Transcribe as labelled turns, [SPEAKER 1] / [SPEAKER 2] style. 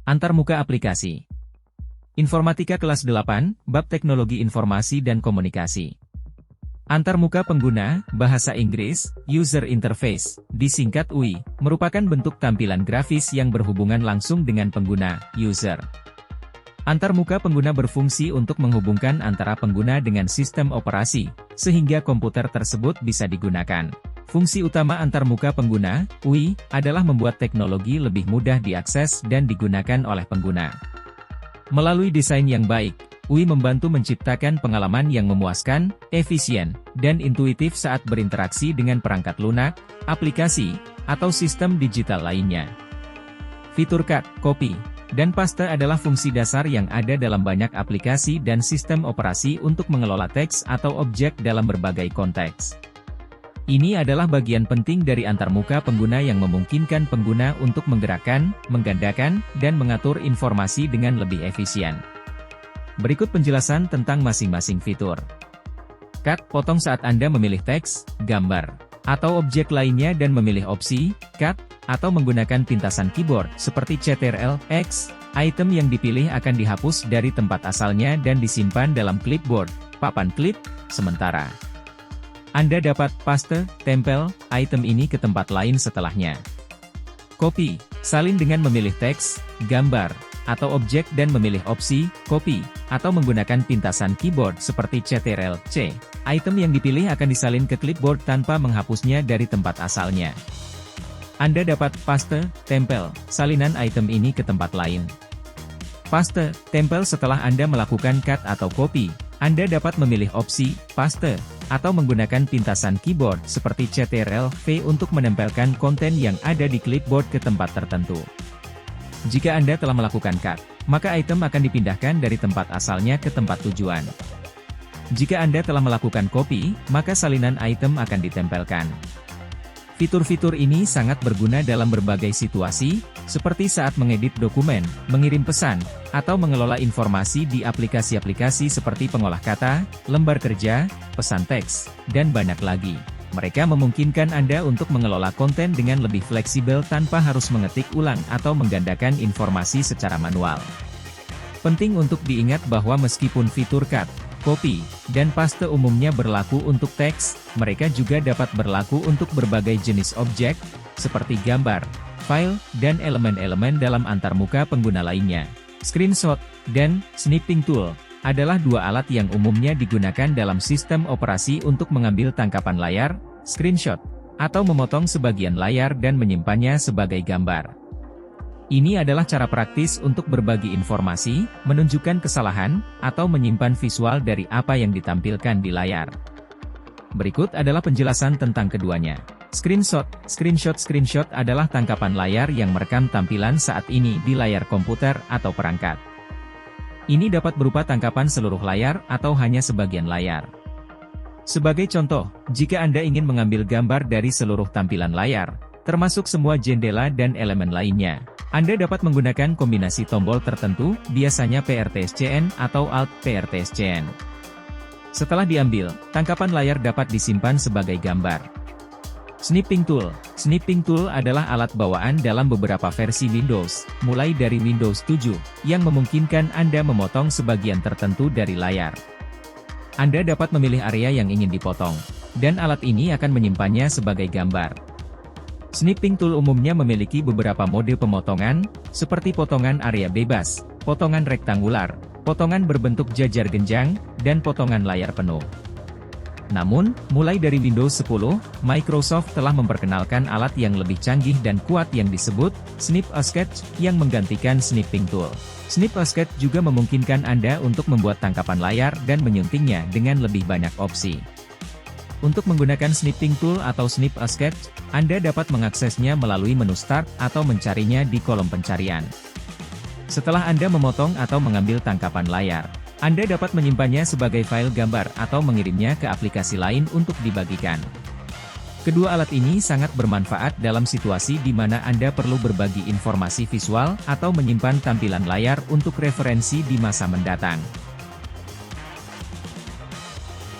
[SPEAKER 1] Antarmuka aplikasi. Informatika kelas 8, Bab Teknologi Informasi dan Komunikasi. Antarmuka pengguna, bahasa Inggris, User Interface, disingkat UI, merupakan bentuk tampilan grafis yang berhubungan langsung dengan pengguna, user. Antarmuka pengguna berfungsi untuk menghubungkan antara pengguna dengan sistem operasi, sehingga komputer tersebut bisa digunakan. Fungsi utama antarmuka pengguna, UI, adalah membuat teknologi lebih mudah diakses dan digunakan oleh pengguna. Melalui desain yang baik, UI membantu menciptakan pengalaman yang memuaskan, efisien, dan intuitif saat berinteraksi dengan perangkat lunak, aplikasi, atau sistem digital lainnya. Fitur cut, copy, dan paste adalah fungsi dasar yang ada dalam banyak aplikasi dan sistem operasi untuk mengelola teks atau objek dalam berbagai konteks. Ini adalah bagian penting dari antarmuka pengguna yang memungkinkan pengguna untuk menggerakkan, menggandakan, dan mengatur informasi dengan lebih efisien. Berikut penjelasan tentang masing-masing fitur. Cut, potong saat Anda memilih teks, gambar, atau objek lainnya dan memilih opsi, cut, atau menggunakan pintasan keyboard, seperti Ctrl+X, item yang dipilih akan dihapus dari tempat asalnya dan disimpan dalam clipboard, papan klip, sementara. Anda dapat paste, tempel, item ini ke tempat lain setelahnya. Copy, salin dengan memilih teks, gambar, atau objek dan memilih opsi, copy, atau menggunakan pintasan keyboard seperti Ctrl+C. Item yang dipilih akan disalin ke clipboard tanpa menghapusnya dari tempat asalnya. Anda dapat paste, tempel, salinan item ini ke tempat lain. Paste, tempel setelah Anda melakukan cut atau copy, Anda dapat memilih opsi, paste, atau menggunakan pintasan keyboard seperti Ctrl+V untuk menempelkan konten yang ada di clipboard ke tempat tertentu. Jika Anda telah melakukan cut, maka item akan dipindahkan dari tempat asalnya ke tempat tujuan. Jika Anda telah melakukan copy, maka salinan item akan ditempelkan. Fitur-fitur ini sangat berguna dalam berbagai situasi, seperti saat mengedit dokumen, mengirim pesan, atau mengelola informasi di aplikasi-aplikasi seperti pengolah kata, lembar kerja, pesan teks, dan banyak lagi. Mereka memungkinkan Anda untuk mengelola konten dengan lebih fleksibel tanpa harus mengetik ulang atau menggandakan informasi secara manual. Penting untuk diingat bahwa meskipun fitur cut, copy, dan paste umumnya berlaku untuk teks, mereka juga dapat berlaku untuk berbagai jenis objek, seperti gambar, file, dan elemen-elemen dalam antarmuka pengguna lainnya. Screenshot dan snipping tool adalah dua alat yang umumnya digunakan dalam sistem operasi untuk mengambil tangkapan layar, screenshot, atau memotong sebagian layar dan menyimpannya sebagai gambar. Ini adalah cara praktis untuk berbagi informasi, menunjukkan kesalahan, atau menyimpan visual dari apa yang ditampilkan di layar. Berikut adalah penjelasan tentang keduanya. Screenshot adalah tangkapan layar yang merekam tampilan saat ini di layar komputer atau perangkat. Ini dapat berupa tangkapan seluruh layar atau hanya sebagian layar. Sebagai contoh, jika Anda ingin mengambil gambar dari seluruh tampilan layar, termasuk semua jendela dan elemen lainnya, Anda dapat menggunakan kombinasi tombol tertentu, biasanya PRTSCN atau Alt-PRTSCN. Setelah diambil, tangkapan layar dapat disimpan sebagai gambar. Snipping tool adalah alat bawaan dalam beberapa versi Windows, mulai dari Windows 7, yang memungkinkan Anda memotong sebagian tertentu dari layar. Anda dapat memilih area yang ingin dipotong, dan alat ini akan menyimpannya sebagai gambar. Snipping tool umumnya memiliki beberapa mode pemotongan, seperti potongan area bebas, potongan rektangular, potongan berbentuk jajar genjang, dan potongan layar penuh. Namun, mulai dari Windows 10, Microsoft telah memperkenalkan alat yang lebih canggih dan kuat yang disebut Snip-a-Sketch, yang menggantikan snipping tool. Snip-a-Sketch juga memungkinkan Anda untuk membuat tangkapan layar dan menyuntingnya dengan lebih banyak opsi. Untuk menggunakan snipping tool atau Snip-a-Sketch, Anda dapat mengaksesnya melalui menu Start atau mencarinya di kolom pencarian. Setelah Anda memotong atau mengambil tangkapan layar, Anda dapat menyimpannya sebagai file gambar atau mengirimnya ke aplikasi lain untuk dibagikan. Kedua alat ini sangat bermanfaat dalam situasi di mana Anda perlu berbagi informasi visual atau menyimpan tampilan layar untuk referensi di masa mendatang.